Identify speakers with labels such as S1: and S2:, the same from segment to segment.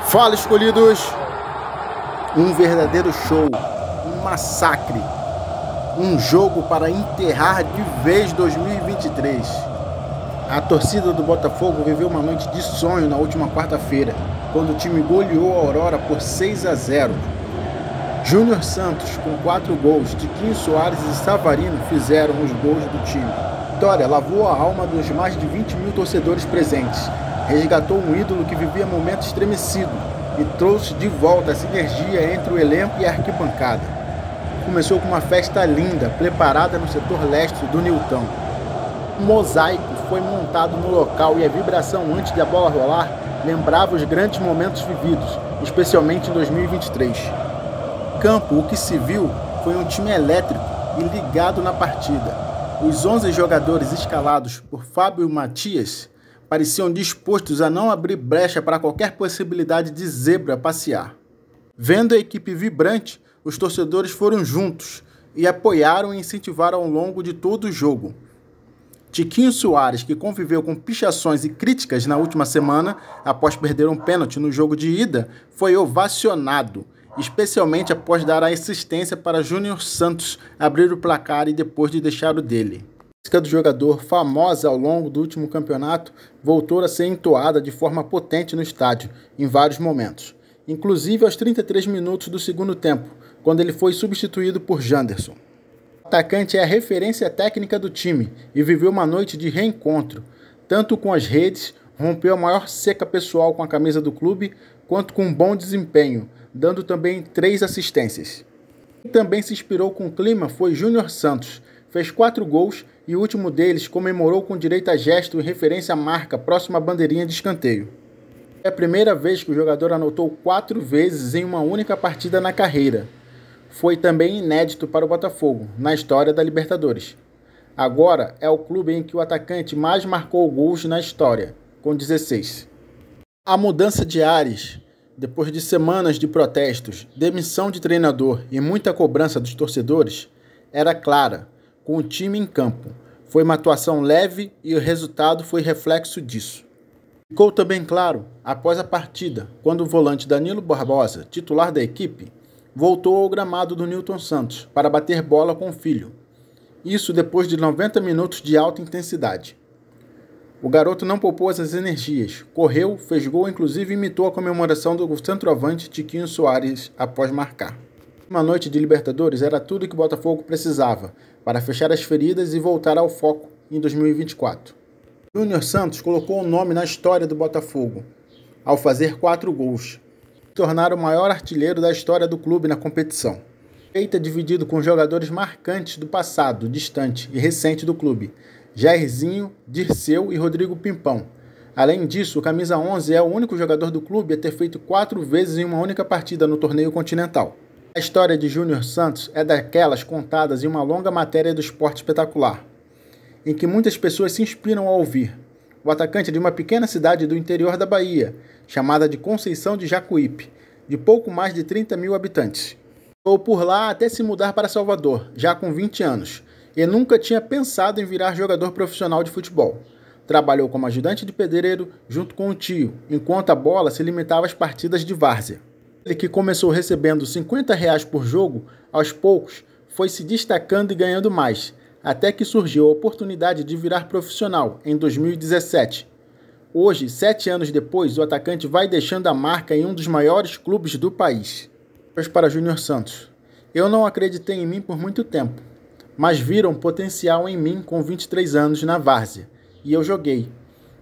S1: Fala, escolhidos! Um verdadeiro show, um massacre, um jogo para enterrar de vez 2023. A torcida do Botafogo viveu uma noite de sonho na última quarta-feira, quando o time goleou a Aurora por 6-0. Júnior Santos, com 4 gols, Tiquinho Soares e Savarino fizeram os gols do time. A vitória lavou a alma dos mais de 20 mil torcedores presentes, resgatou um ídolo que vivia momento estremecido e trouxe de volta a sinergia entre o elenco e a arquibancada. Começou com uma festa linda, preparada no setor leste do Nilton. Um mosaico foi montado no local e a vibração antes da bola rolar lembrava os grandes momentos vividos, especialmente em 2023. Campo, o que se viu foi um time elétrico e ligado na partida. Os 11 jogadores escalados por Fábio e Matias pareciam dispostos a não abrir brecha para qualquer possibilidade de zebra passear. Vendo a equipe vibrante, os torcedores foram juntos e apoiaram e incentivaram ao longo de todo o jogo. Tiquinho Soares, que conviveu com pichações e críticas na última semana, após perder um pênalti no jogo de ida, foi ovacionado, especialmente após dar a assistência para Júnior Santos abrir o placar e depois de deixar o dele. A música do jogador, famosa ao longo do último campeonato, voltou a ser entoada de forma potente no estádio, em vários momentos, inclusive aos 33 minutos do segundo tempo, quando ele foi substituído por Janderson. O atacante é a referência técnica do time e viveu uma noite de reencontro, tanto com as redes, rompeu a maior seca pessoal com a camisa do clube, quanto com um bom desempenho, dando também 3 assistências. Quem também se inspirou com o clima foi Júnior Santos, fez 4 gols e o último deles comemorou com direito a gesto em referência à marca próxima à bandeirinha de escanteio. É a primeira vez que o jogador anotou 4 vezes em uma única partida na carreira. Foi também inédito para o Botafogo, na história da Libertadores. Agora é o clube em que o atacante mais marcou gols na história, com 16. A mudança de ares, depois de semanas de protestos, demissão de treinador e muita cobrança dos torcedores, era clara, com o time em campo. Foi uma atuação leve e o resultado foi reflexo disso. Ficou também claro, após a partida, quando o volante Danilo Barbosa, titular da equipe, voltou ao gramado do Nilton Santos para bater bola com o filho. Isso depois de 90 minutos de alta intensidade. O garoto não poupou as energias, correu, fez gol, inclusive imitou a comemoração do centroavante Tiquinho Soares após marcar. Uma noite de Libertadores era tudo que o Botafogo precisava para fechar as feridas e voltar ao foco em 2024. Júnior Santos colocou o nome na história do Botafogo, ao fazer 4 gols, tornar o maior artilheiro da história do clube na competição. Feita dividido com jogadores marcantes do passado, distante e recente do clube, Jairzinho, Dirceu e Rodrigo Pimpão. Além disso, o camisa 11 é o único jogador do clube a ter feito 4 vezes em uma única partida no torneio continental. A história de Júnior Santos é daquelas contadas em uma longa matéria do Esporte Espetacular, em que muitas pessoas se inspiram a ouvir. O atacante é de uma pequena cidade do interior da Bahia, chamada de Conceição de Jacuípe, de pouco mais de 30 mil habitantes. Ficou por lá até se mudar para Salvador, já com 20 anos, e nunca tinha pensado em virar jogador profissional de futebol. Trabalhou como ajudante de pedreiro junto com o tio, enquanto a bola se limitava às partidas de várzea. Ele, que começou recebendo R$50 por jogo, aos poucos foi se destacando e ganhando mais, até que surgiu a oportunidade de virar profissional em 2017. Hoje, 7 anos depois, o atacante vai deixando a marca em um dos maiores clubes do país. Para Júnior Santos: eu não acreditei em mim por muito tempo, mas viram potencial em mim com 23 anos na várzea, e eu joguei.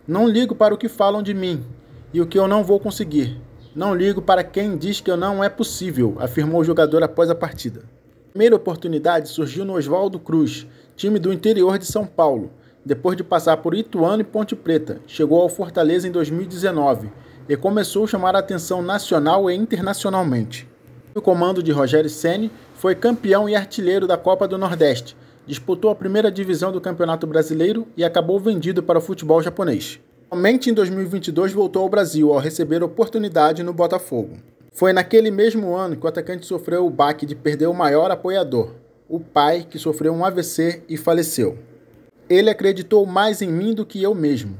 S1: Não ligo para o que falam de mim e o que eu não vou conseguir. Não ligo para quem diz que não é possível, afirmou o jogador após a partida. A primeira oportunidade surgiu no Oswaldo Cruz, time do interior de São Paulo. Depois de passar por Ituano e Ponte Preta, chegou ao Fortaleza em 2019 e começou a chamar a atenção nacional e internacionalmente. O comando de Rogério Ceni foi campeão e artilheiro da Copa do Nordeste, disputou a primeira divisão do Campeonato Brasileiro e acabou vendido para o futebol japonês. Somente em 2022 voltou ao Brasil ao receber oportunidade no Botafogo. Foi naquele mesmo ano que o atacante sofreu o baque de perder o maior apoiador, o pai, que sofreu um AVC e faleceu. Ele acreditou mais em mim do que eu mesmo.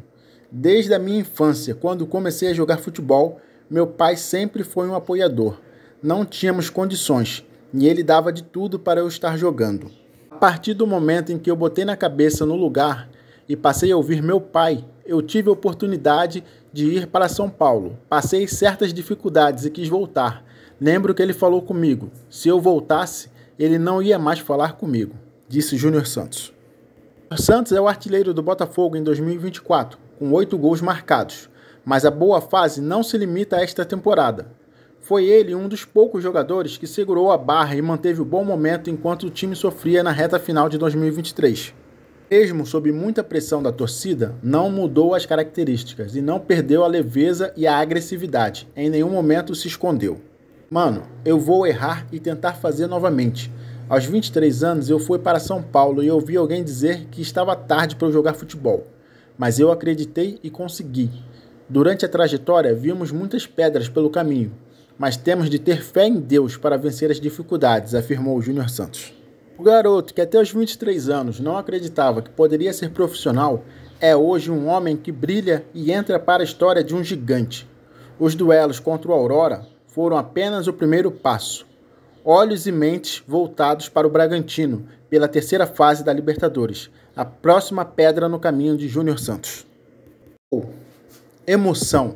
S1: Desde a minha infância, quando comecei a jogar futebol, Meu pai sempre foi um apoiador. Não tínhamos condições, e ele dava de tudo para eu estar jogando. A partir do momento em que eu botei na cabeça no lugar e passei a ouvir meu pai, eu tive a oportunidade de ir para São Paulo. Passei certas dificuldades e quis voltar. Lembro que ele falou comigo. Se eu voltasse, ele não ia mais falar comigo, disse Júnior Santos. Santos é o artilheiro do Botafogo em 2024, com 8 gols marcados. Mas a boa fase não se limita a esta temporada. Foi ele um dos poucos jogadores que segurou a barra e manteve o bom momento enquanto o time sofria na reta final de 2023. Mesmo sob muita pressão da torcida, não mudou as características e não perdeu a leveza e a agressividade. Em nenhum momento se escondeu. Mano, eu vou errar e tentar fazer novamente. Aos 23 anos eu fui para São Paulo e ouvi alguém dizer que estava tarde para eu jogar futebol. Mas eu acreditei e consegui. Durante a trajetória vimos muitas pedras pelo caminho, mas temos de ter fé em Deus para vencer as dificuldades, afirmou Júnior Santos. O garoto que até os 23 anos não acreditava que poderia ser profissional é hoje um homem que brilha e entra para a história de um gigante. Os duelos contra o Aurora foram apenas o primeiro passo. Olhos e mentes voltados para o Bragantino pela terceira fase da Libertadores, a próxima pedra no caminho de Júnior Santos. Emoção.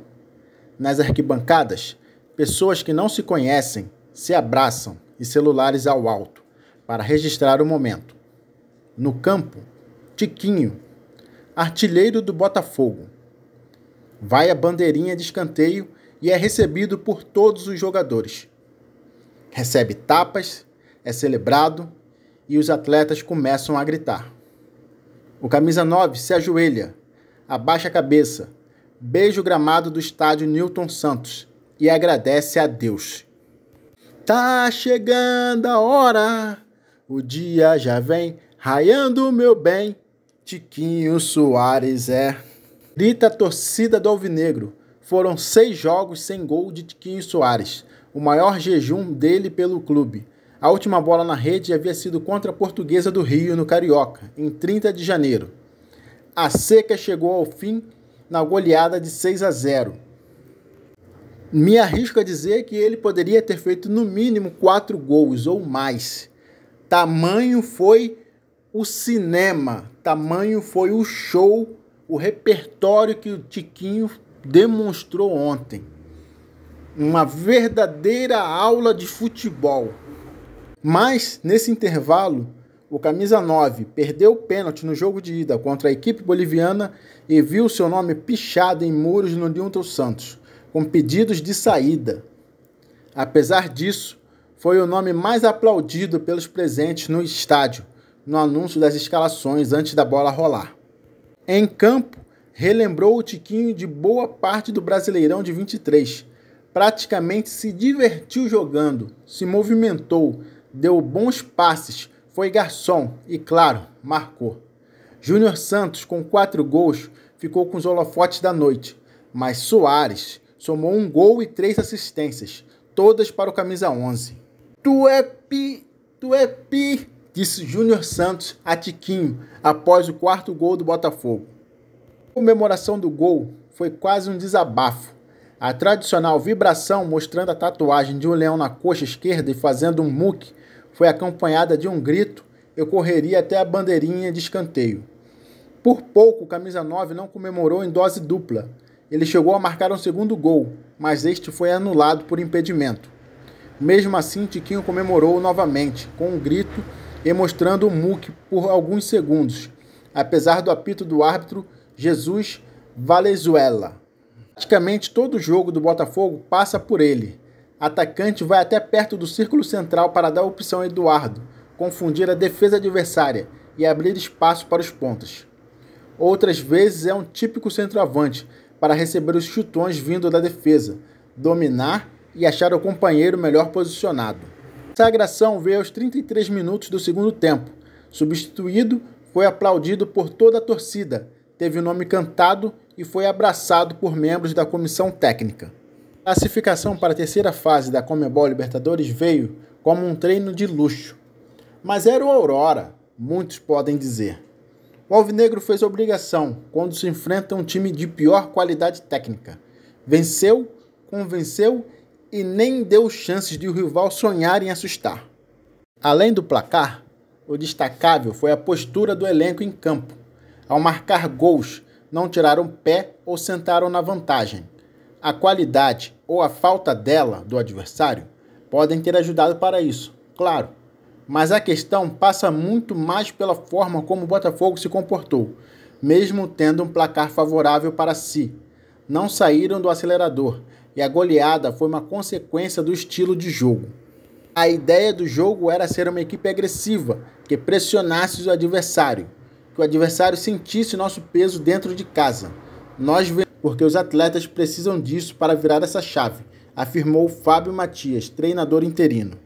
S1: Nas arquibancadas, pessoas que não se conhecem se abraçam e celulares ao alto para registrar o momento. No campo, Tiquinho, artilheiro do Botafogo. Vai a bandeirinha de escanteio e é recebido por todos os jogadores. Recebe tapas, é celebrado e os atletas começam a gritar. O camisa 9 se ajoelha, abaixa a cabeça, beija o gramado do estádio Newton Santos e agradece a Deus. Tá chegando a hora, o dia já vem, raiando meu bem, Tiquinho Soares é. Grita a torcida do Alvinegro. Foram 6 jogos sem gol de Tiquinho Soares, o maior jejum dele pelo clube. A última bola na rede havia sido contra a Portuguesa do Rio, no Carioca, em 30 de janeiro. A seca chegou ao fim na goleada de 6-0. Me arrisco a dizer que ele poderia ter feito no mínimo 4 gols ou mais. Tamanho foi o cinema, tamanho foi o show, o repertório que o Tiquinho demonstrou ontem. Uma verdadeira aula de futebol. Mas, nesse intervalo, o camisa 9 perdeu o pênalti no jogo de ida contra a equipe boliviana e viu seu nome pichado em muros no Newton Santos, com pedidos de saída. Apesar disso, foi o nome mais aplaudido pelos presentes no estádio, no anúncio das escalações antes da bola rolar. Em campo, relembrou o Tiquinho de boa parte do Brasileirão de 23. Praticamente se divertiu jogando, se movimentou, deu bons passes, foi garçom e, claro, marcou. Júnior Santos, com 4 gols, ficou com os holofotes da noite, mas Soares somou 1 gol e 3 assistências, todas para o camisa 11. Tu é pi, disse Júnior Santos a Tiquinho após o 4º gol do Botafogo. A comemoração do gol foi quase um desabafo. A tradicional vibração mostrando a tatuagem de um leão na coxa esquerda e fazendo um muque foi acompanhada de um grito e correria até a bandeirinha de escanteio. Por pouco, o camisa 9 não comemorou em dose dupla. Ele chegou a marcar um 2º gol, mas este foi anulado por impedimento. Mesmo assim, Tiquinho comemorou novamente, com um grito e mostrando um muque por alguns segundos, apesar do apito do árbitro Jesus Valenzuela. Praticamente todo jogo do Botafogo passa por ele. Atacante vai até perto do círculo central para dar opção a Eduardo, confundir a defesa adversária e abrir espaço para os pontas. Outras vezes é um típico centroavante para receber os chutões vindo da defesa, dominar e achar o companheiro melhor posicionado. A sagração veio aos 33 minutos do 2º tempo. Substituído, foi aplaudido por toda a torcida, teve o nome cantado e foi abraçado por membros da comissão técnica. A classificação para a terceira fase da Conmebol Libertadores veio como um treino de luxo. Mas era o Aurora, muitos podem dizer. O Alvinegro fez obrigação quando se enfrenta um time de pior qualidade técnica. Venceu convenceu e nem deu chances de o rival sonhar em assustar. Além do placar, o destacável foi a postura do elenco em campo. Ao marcar gols, não tiraram pé ou sentaram na vantagem. A qualidade ou a falta dela do adversário podem ter ajudado para isso, claro. Mas a questão passa muito mais pela forma como o Botafogo se comportou, mesmo tendo um placar favorável para si. Não saíram do acelerador e a goleada foi uma consequência do estilo de jogo. A ideia do jogo era ser uma equipe agressiva, que pressionasse o adversário, que o adversário sentisse nosso peso dentro de casa. Nós vencemos porque os atletas precisam disso para virar essa chave, afirmou Fábio Matias, treinador interino.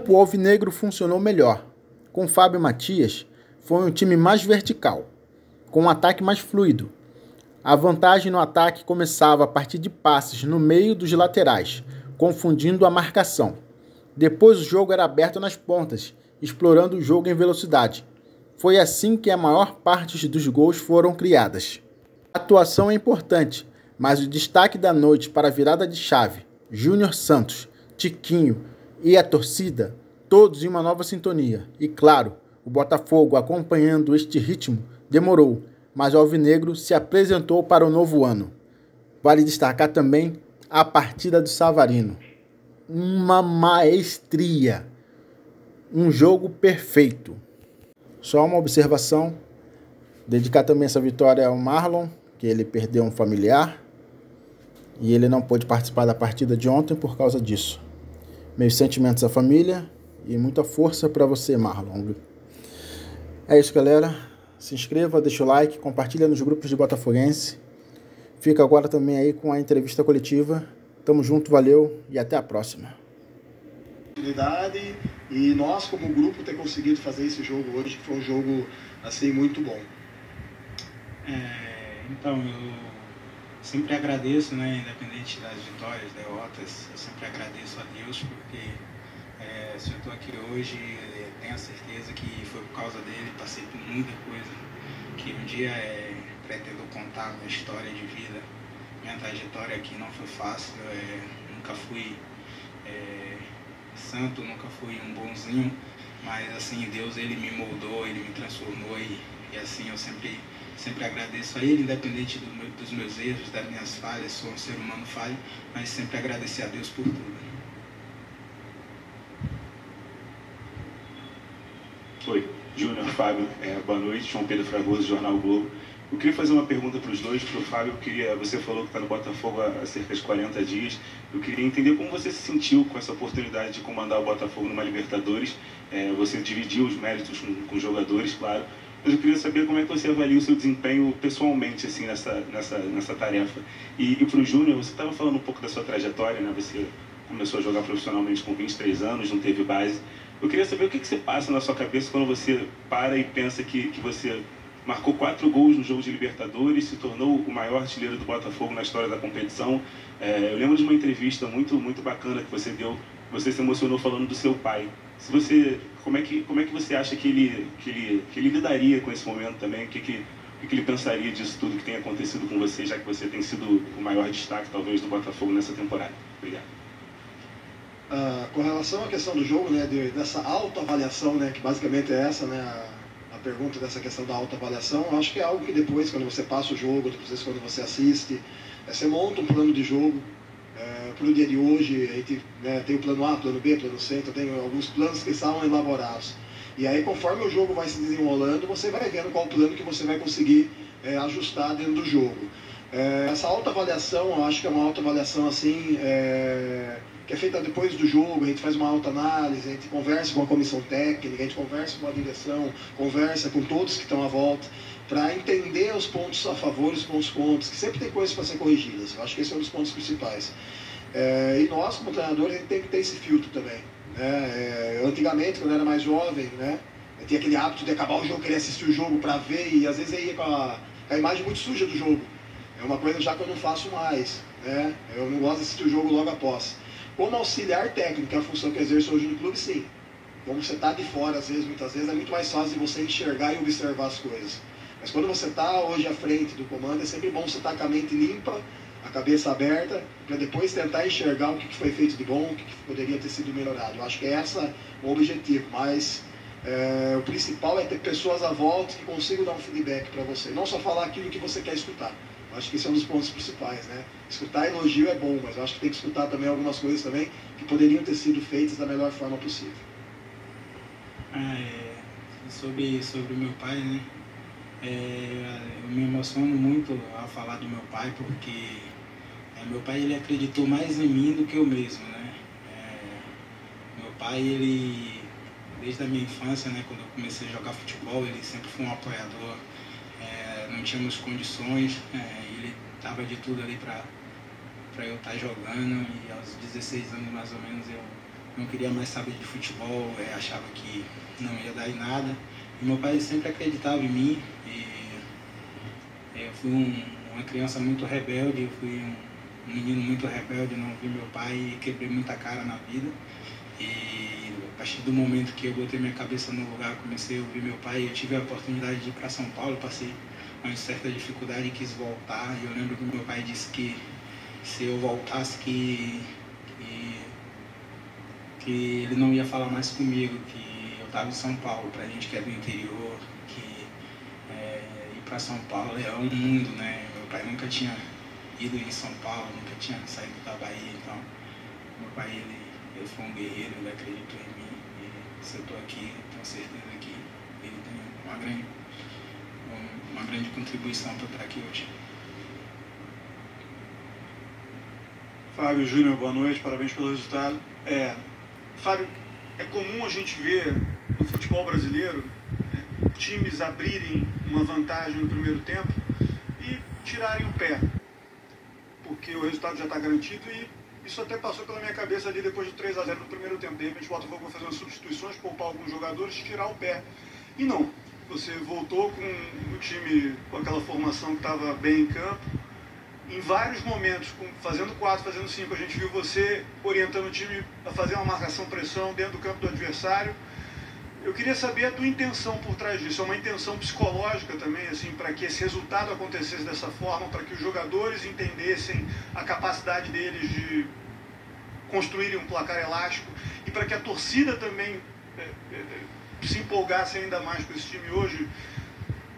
S1: O alvinegro funcionou melhor. Com Fábio Matias, foi um time mais vertical, com um ataque mais fluido. A vantagem no ataque começava a partir de passes no meio dos laterais, confundindo a marcação. Depois o jogo era aberto nas pontas, explorando o jogo em velocidade. Foi assim que a maior parte dos gols foram criadas. A atuação é importante, mas o destaque da noite para a virada de chave, Júnior Santos, Tiquinho e a torcida, todos em uma nova sintonia. E claro, o Botafogo acompanhando este ritmo demorou, mas o alvinegro se apresentou para o novo ano. Vale destacar também a partida do Savarino. Uma maestria, um jogo perfeito. Só uma observação, dedicar também essa vitória ao Marlon, que ele perdeu um familiar e ele não pôde participar da partida de ontem por causa disso. Meus sentimentos à família e muita força para você, Marlon. É isso, galera. Se inscreva, deixa o like, compartilha nos grupos de Botafoguense. Fica agora também aí com a entrevista coletiva. Tamo junto, valeu e até a próxima.
S2: E nós, como grupo, ter conseguido fazer esse jogo hoje, que foi um jogo assim muito bom.
S3: Então, eu sempre agradeço, né, independente das vitórias, derrotas, eu sempre agradeço a Deus, porque se eu estou aqui hoje, tenho a certeza que foi por causa dele, passei por muita coisa, que um dia pretendo contar a minha história de vida. Minha trajetória aqui não foi fácil, nunca fui santo, nunca fui um bonzinho, mas assim, Deus ele me moldou, ele me transformou e assim eu sempre agradeço a ele, independente dos meus erros, das minhas falhas, sou um ser humano falho, mas sempre agradecer a Deus por tudo.
S4: Oi, Júnior, Fábio, boa noite, João Pedro Fragoso, Jornal Globo. Eu queria fazer uma pergunta para os dois, para o Fábio. Você falou que está no Botafogo há cerca de 40 dias. Eu queria entender como você se sentiu com essa oportunidade de comandar o Botafogo numa Libertadores. Você dividiu os méritos com os jogadores, claro. Mas eu queria saber como é que você avalia o seu desempenho pessoalmente assim, nessa tarefa. E para o Júnior, você estava falando um pouco da sua trajetória, né? Você começou a jogar profissionalmente com 23 anos, não teve base. Eu queria saber o que você passa na sua cabeça quando você para e pensa que você marcou 4 gols no jogo de Libertadores, se tornou o maior artilheiro do Botafogo na história da competição. Eu lembro de uma entrevista muito bacana que você deu, você se emocionou falando do seu pai. Como é que você acha que ele lidaria com esse momento também? O que ele pensaria disso tudo que tem acontecido com você, já que você tem sido o maior destaque, talvez, do Botafogo nessa temporada? Obrigado.
S2: Com relação à questão do jogo, né, dessa autoavaliação, né, que basicamente é essa, né, a pergunta dessa questão da autoavaliação, eu acho que é algo que depois, quando você passa o jogo, depois quando você assiste, você monta um plano de jogo. Para o dia de hoje, a gente tem o plano A, plano B, plano C, então tem alguns planos que estavam elaborados. E aí, conforme o jogo vai se desenrolando, você vai vendo qual plano que você vai conseguir ajustar dentro do jogo. Essa autoavaliação, eu acho que é uma autoavaliação assim, que é feita depois do jogo, a gente faz uma autoanálise, a gente conversa com a comissão técnica, a gente conversa com a direção, conversa com todos que estão à volta, para entender os pontos a favor e os pontos contra, que sempre tem coisas para ser corrigidas. Eu acho que esse é um dos pontos principais. E nós, como treinadores, a gente tem que ter esse filtro também. Antigamente, quando eu era mais jovem, eu tinha aquele hábito de acabar o jogo, querer assistir o jogo para ver, e às vezes eu ia com a imagem muito suja do jogo. É uma coisa já que eu não faço mais. Eu não gosto de assistir o jogo logo após. Como auxiliar técnico, que é a função que eu exerço hoje no clube, sim. Como você está de fora, muitas vezes, é muito mais fácil de você enxergar e observar as coisas. Mas quando você está hoje à frente do comando, é sempre bom você estar com a mente limpa, a cabeça aberta, para depois tentar enxergar o que foi feito de bom, o que poderia ter sido melhorado. Eu acho que esse é o objetivo, mas o principal é ter pessoas à volta que consigam dar um feedback para você, não só falar aquilo que você quer escutar. Eu acho que esse é um dos pontos principais, né? Escutar elogio é bom, mas eu acho que tem que escutar também algumas coisas também que poderiam ter sido feitas da melhor forma possível.
S3: Sobre o meu pai, né? Eu me emociono muito ao falar do meu pai, porque meu pai, ele acreditou mais em mim do que eu mesmo, né? Meu pai, ele, desde a minha infância, né, quando eu comecei a jogar futebol, ele sempre foi um apoiador. Não tínhamos condições, ele dava de tudo ali para eu estar jogando, e aos 16 anos mais ou menos eu não queria mais saber de futebol, achava que não ia dar em nada. E meu pai sempre acreditava em mim, e eu fui uma criança muito rebelde, eu fui um menino muito rebelde, não vi meu pai e quebrei muita cara na vida. E a partir do momento que eu botei minha cabeça no lugar, comecei a ouvir meu pai, eu tive a oportunidade de ir para São Paulo, passei uma certa dificuldade e quis voltar. E eu lembro que meu pai disse que se eu voltasse que ele não ia falar mais comigo, que eu estava em São Paulo, pra gente que é do interior, que ir para São Paulo é um mundo, né? Meu pai nunca tinha ido em São Paulo, nunca tinha saído da Bahia, então meu pai ele foi um guerreiro, ele acreditou em mim, e se eu estou aqui, tenho certeza que ele tem uma grande contribuição para estar aqui hoje.
S5: Fábio Júnior, boa noite, parabéns pelo resultado. Fábio, é comum a gente ver no futebol brasileiro times abrirem uma vantagem no primeiro tempo e tirarem o pé, porque o resultado já está garantido, e isso até passou pela minha cabeça ali depois do 3-0 no primeiro tempo. De repente o Botafogo vai fazer umas substituições, poupar alguns jogadores, tirar o pé. E não, você voltou com o time, com aquela formação que estava bem em campo. Em vários momentos, fazendo 4, fazendo 5, a gente viu você orientando o time a fazer uma marcação-pressão dentro do campo do adversário. Eu queria saber a tua intenção por trás disso. É uma intenção psicológica também, assim, para que esse resultado acontecesse dessa forma, para que os jogadores entendessem a capacidade deles de construírem um placar elástico, e para que a torcida também se empolgasse ainda mais com esse time hoje,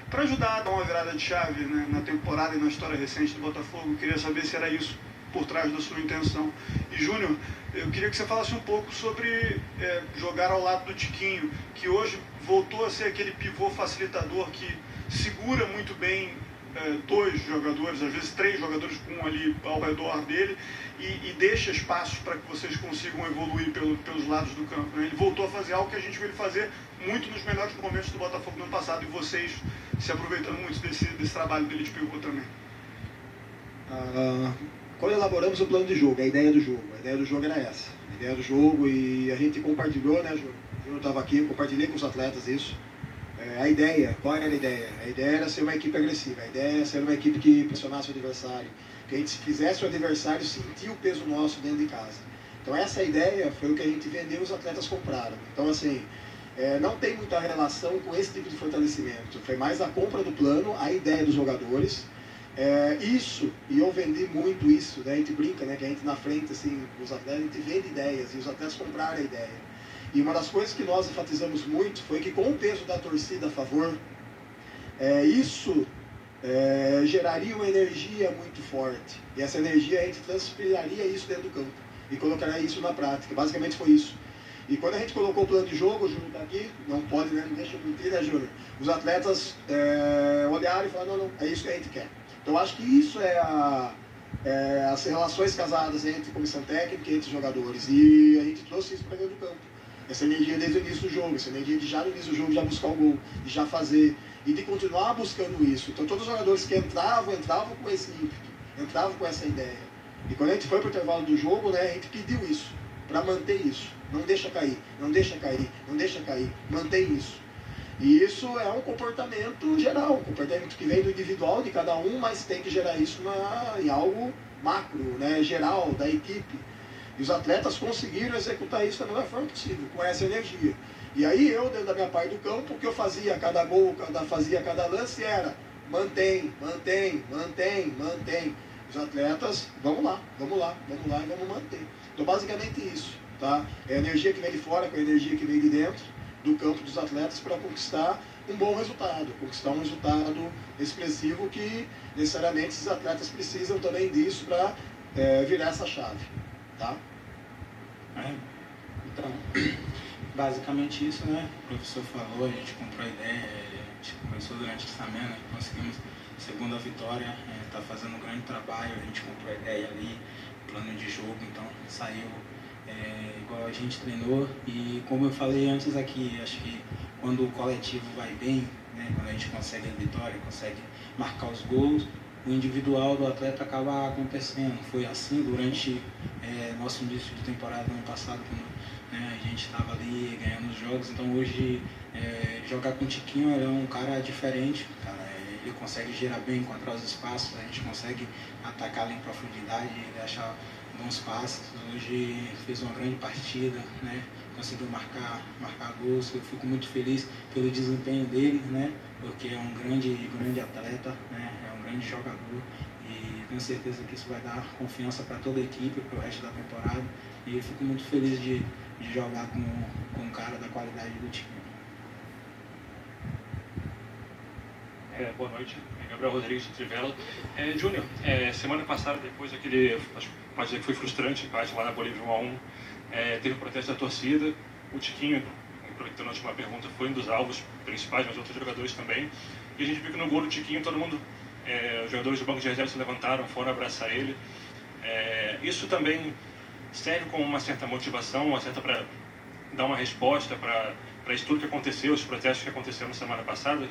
S5: para ajudar a dar uma virada de chave, né, na temporada e na história recente do Botafogo. Eu queria saber se era isso por trás da sua intenção. E Júnior, eu queria que você falasse um pouco sobre jogar ao lado do Tiquinho, que hoje voltou a ser aquele pivô facilitador que segura muito bem 2 jogadores, às vezes 3 jogadores com um ali ao redor dele, e deixa espaços para que vocês consigam evoluir pelos lados do campo, né? Ele voltou a fazer algo que a gente viu ele fazer muito nos melhores momentos do Botafogo no ano passado, e vocês se aproveitando muito desse trabalho dele de pivô também.
S2: Quando elaboramos o plano de jogo, a ideia do jogo era essa. A ideia do jogo, e a gente compartilhou, né, Júnior? O Júnior estava aqui, eu compartilhei com os atletas isso. A ideia, qual era a ideia? A ideia era ser uma equipe agressiva, a ideia era ser uma equipe que pressionasse o adversário, que a gente fizesse o adversário sentir o peso nosso dentro de casa. Então essa ideia foi o que a gente vendeu e os atletas compraram. Então assim, não tem muita relação com esse tipo de fortalecimento, foi mais a compra do plano, a ideia dos jogadores. Isso, e eu vendi muito isso, né? A gente brinca, né, que a gente na frente, assim, os atletas, a gente vende ideias, e os atletas compraram a ideia. E uma das coisas que nós enfatizamos muito foi que, com o peso da torcida a favor, isso geraria uma energia muito forte. E essa energia a gente transferiria isso dentro do campo e colocaria isso na prática. Basicamente foi isso. E quando a gente colocou o plano de jogo, o Júnior está aqui, não pode, né, não deixa eu mentir, né, Júnior? Os atletas olharam e falaram, não, é isso que a gente quer. Então acho que isso as relações casadas entre comissão técnica e entre jogadores. E a gente trouxe isso para dentro do campo. Essa energia desde o início do jogo, essa energia de já no início do jogo já buscar o gol, de já fazer, e de continuar buscando isso. Então todos os jogadores que entravam com esse ímpeto, entravam com essa ideia. E quando a gente foi para o intervalo do jogo, né, a gente pediu isso, para manter isso. Não deixa cair, não deixa cair, não deixa cair, mantém isso. E isso é um comportamento geral, um comportamento que vem do individual de cada um, mas tem que gerar isso em algo macro, né, geral, da equipe. E os atletas conseguiram executar isso da melhor forma possível, com essa energia. E aí eu, dentro da minha parte do campo, o que eu fazia a cada gol, fazia a cada lance era mantém, mantém, mantém, mantém. os atletas, vamos lá e vamos manter. Então, basicamente isso, tá? É a energia que vem de fora com a energia que vem de dentro do campo dos atletas para conquistar um bom resultado, conquistar um resultado expressivo que necessariamente esses atletas precisam também disso para virar essa chave, tá?
S3: Então, basicamente isso, né? O professor falou, a gente comprou a ideia, a gente começou durante essa semana, conseguimos a segunda vitória, está fazendo um grande trabalho, a gente comprou a ideia ali, plano de jogo, então saiu igual a gente treinou. E como eu falei antes aqui, acho que quando o coletivo vai bem, né, quando a gente consegue a vitória, consegue marcar os gols, o individual do atleta acaba acontecendo. Foi assim durante nosso início de temporada no ano passado, quando, né, a gente estava ali ganhando os jogos. Então hoje jogar com o Tiquinho, ele é um cara diferente, cara, ele consegue girar bem, encontrar os espaços, a gente consegue atacar ali em profundidade, achar bons passes. Hoje fez uma grande partida, né? Conseguiu marcar gols. Eu fico muito feliz pelo desempenho dele, né? Porque é um grande atleta, né? É um grande jogador e tenho certeza que isso vai dar confiança para toda a equipe, para o resto da temporada. E eu fico muito feliz de jogar com um cara da qualidade do time.
S6: Boa noite, Gabriel Rodrigues de Trivela. Júnior, semana passada, depois daquele, pode dizer que foi frustrante, empate lá na Bolívia 1-1, teve um protesto da torcida. O Tiquinho, aproveitando a última pergunta, foi um dos alvos principais, mas outros jogadores também. E a gente viu que no gol do Tiquinho, todo mundo, os jogadores do banco de reserva se levantaram, foram abraçar ele. Isso também serve como uma certa motivação, uma certa para dar uma resposta para isso tudo que aconteceu, os protestos que aconteceram na semana passada?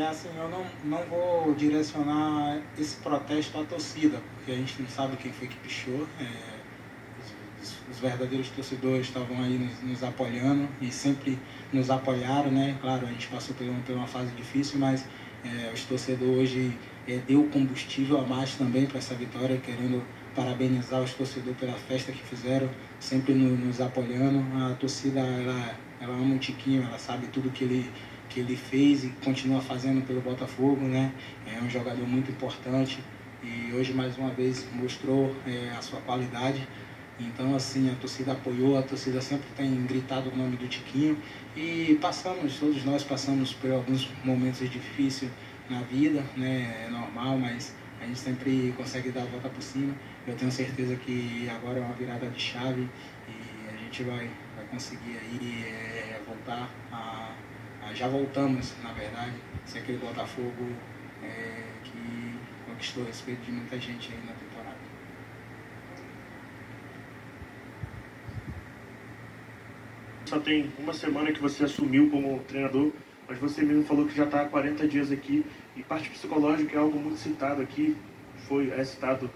S3: Assim, eu não vou direcionar esse protesto à torcida, porque a gente não sabe quem foi que pichou. Os verdadeiros torcedores estavam aí nos apoiando e sempre nos apoiaram, né? Claro, a gente passou por uma fase difícil, mas os torcedores hoje deu combustível a mais também para essa vitória, querendo parabenizar os torcedores pela festa que fizeram, sempre nos apoiando. A torcida, ela ama o Tiquinho, ela sabe tudo que ele fez e continua fazendo pelo Botafogo, né? É um jogador muito importante e hoje mais uma vez mostrou a sua qualidade. Então, assim, a torcida apoiou, a torcida sempre tem gritado o nome do Tiquinho e todos nós passamos por alguns momentos difíceis na vida, né? É normal, mas a gente sempre consegue dar a volta por cima. Eu tenho certeza que agora é uma virada de chave e a gente vai conseguir aí voltar já voltamos, na verdade, a ser aquele Botafogo que conquistou o respeito de muita gente aí na temporada.
S7: Só tem uma semana que você assumiu como treinador, mas você mesmo falou que já está há 40 dias aqui, e parte psicológica é algo muito citado aqui, é citado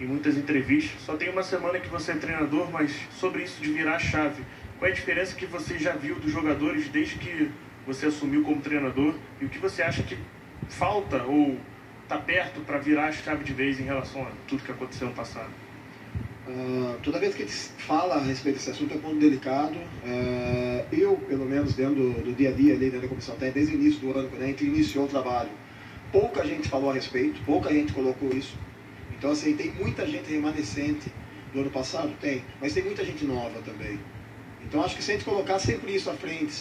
S7: em muitas entrevistas. Só tem uma semana que você é treinador, mas sobre isso de virar a chave, qual é a diferença que você já viu dos jogadores desde que você assumiu como treinador, e o que você acha que falta ou está perto para virar a chave de vez em relação a tudo que aconteceu no passado?
S2: Toda vez que a gente fala a respeito desse assunto é um ponto delicado. Eu, pelo menos dentro do dia a dia, ali dentro da comissão técnica, desde o início do ano, quando a gente iniciou o trabalho, pouca gente falou a respeito, pouca gente colocou isso. Então, assim, tem muita gente remanescente do ano passado? Tem, mas tem muita gente nova também. Então acho que se a gente colocar sempre isso à frente,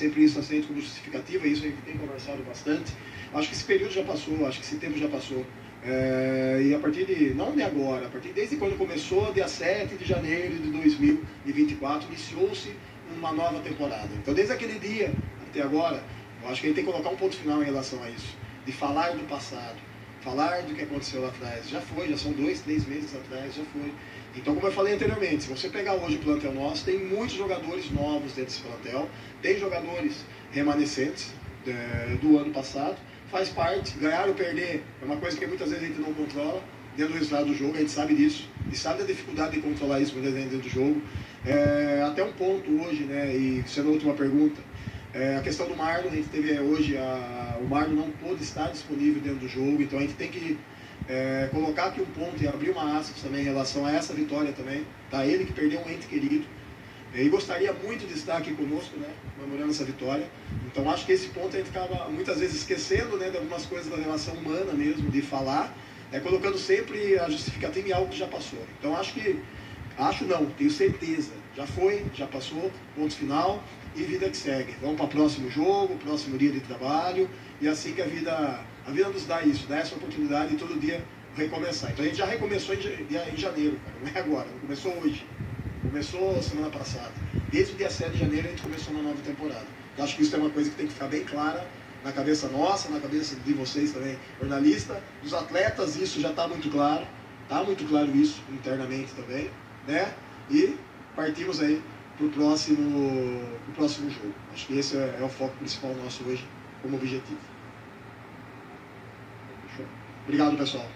S2: como justificativa, isso a gente tem conversado bastante, acho que esse período já passou, acho que esse tempo já passou. E a partir não de agora, desde quando começou, dia 7 de janeiro de 2024, iniciou-se uma nova temporada. Então desde aquele dia até agora, eu acho que a gente tem que colocar um ponto final em relação a isso, de falar do passado, falar do que aconteceu lá atrás. Já são 2, 3 meses atrás, já foi. Então, como eu falei anteriormente, se você pegar hoje o plantel nosso, tem muitos jogadores novos dentro desse plantel, tem jogadores remanescentes do ano passado, faz parte, ganhar ou perder é uma coisa que muitas vezes a gente não controla dentro do resultado do jogo, a gente sabe disso, e sabe da dificuldade de controlar isso muitas vezes dentro do jogo. Até um ponto hoje, né, e sendo a última pergunta, a questão do Marlon, a gente teve hoje, o Marlon não pôde estar disponível dentro do jogo, então a gente tem que colocar aqui um ponto e abrir uma aspas também em relação a essa vitória também, tá? Ele que perdeu um ente querido e gostaria muito de estar aqui conosco, né, comemorando essa vitória. Então acho que esse ponto a gente acaba muitas vezes esquecendo, né, de algumas coisas da relação humana mesmo, de falar colocando sempre a justificativa em algo que já passou. Então tenho certeza, já foi, já passou, ponto final e vida que segue. Vamos para o próximo jogo, próximo dia de trabalho, e assim que a vida nos dá isso, dá essa oportunidade de todo dia recomeçar. Então a gente já recomeçou em janeiro, cara, não é agora, não começou hoje, começou semana passada. Desde o dia 7 de janeiro a gente começou uma nova temporada. Eu acho que isso é uma coisa que tem que ficar bem clara na cabeça nossa, na cabeça de vocês também, jornalista, dos atletas, isso já está muito claro isso internamente também, né? E partimos aí para o próximo jogo. Acho que esse é o foco principal nosso hoje como objetivo. Obrigado, pessoal.